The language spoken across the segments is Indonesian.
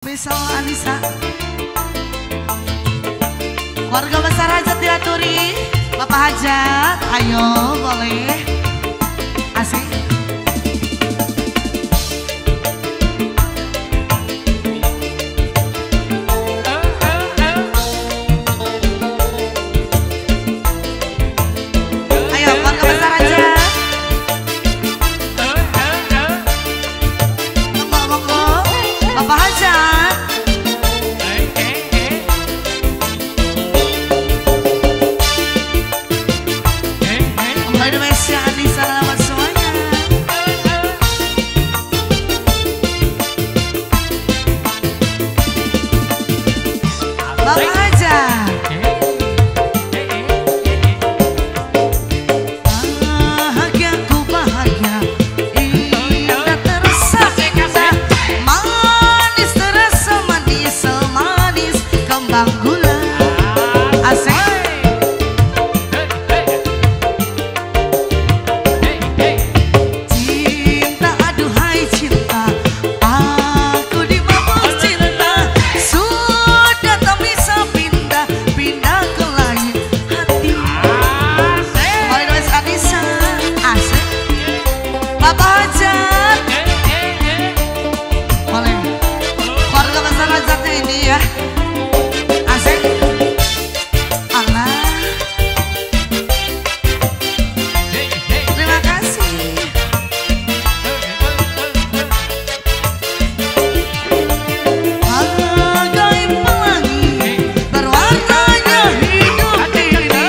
Spesial Anissa. Warga besar hajat diaturi. Bapak hajat, ayo boleh. Asik. Ayo warga besar hajat. Monggo, Bapak hajat. Indonesia Anissa, selamat semuanya. Bapak aja. Bahagia ku bahagia, indah terasa indah, manis terasa manis, semanis kembang gula. Asik. Ini ya, asik. Allah, terima kasih. Bagai pelangi berwarnanya hidup ini,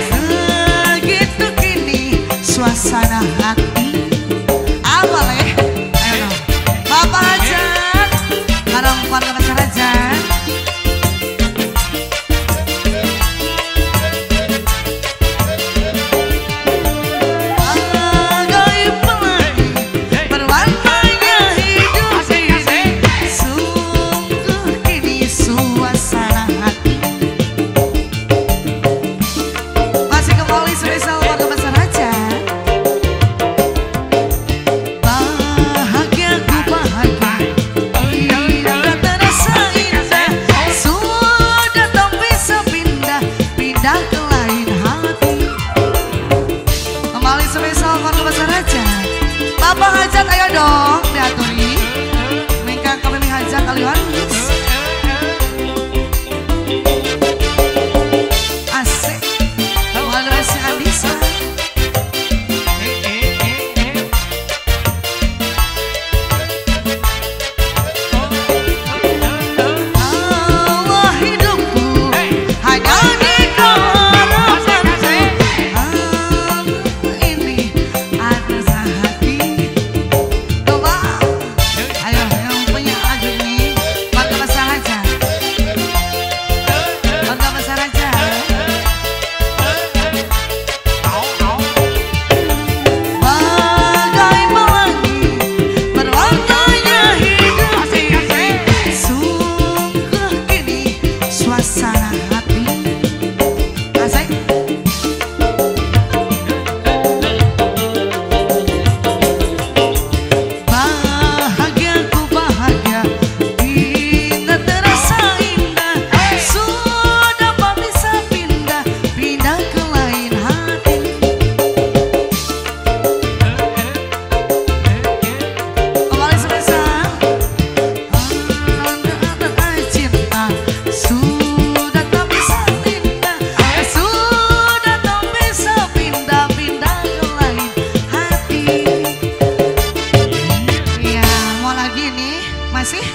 segitu kini suasana hati. Boleh, ayo Bapak hajat, barang warga besar aja. Bapak hajat ayo dong diaturi. Mingkang kami hajat kalian. Asik. Warga si Anissa. Allah hidupku hanya di harapanmu. Ini ada hati. Ayo yang punya lagu ini warga besar aja. Warga besar aja. Bagai pelangi berwarnanya hidup ini, sungguh kini suasana hati. Asik. Bahagia ku bahagia, indah terasa indah, sudah tak bisa pindah ke lain hati. Kembali sebesar cinta, sudah tak bisa pindah, sudah tak bisa pindah ke lain hati. Ya mau lagi nih masih.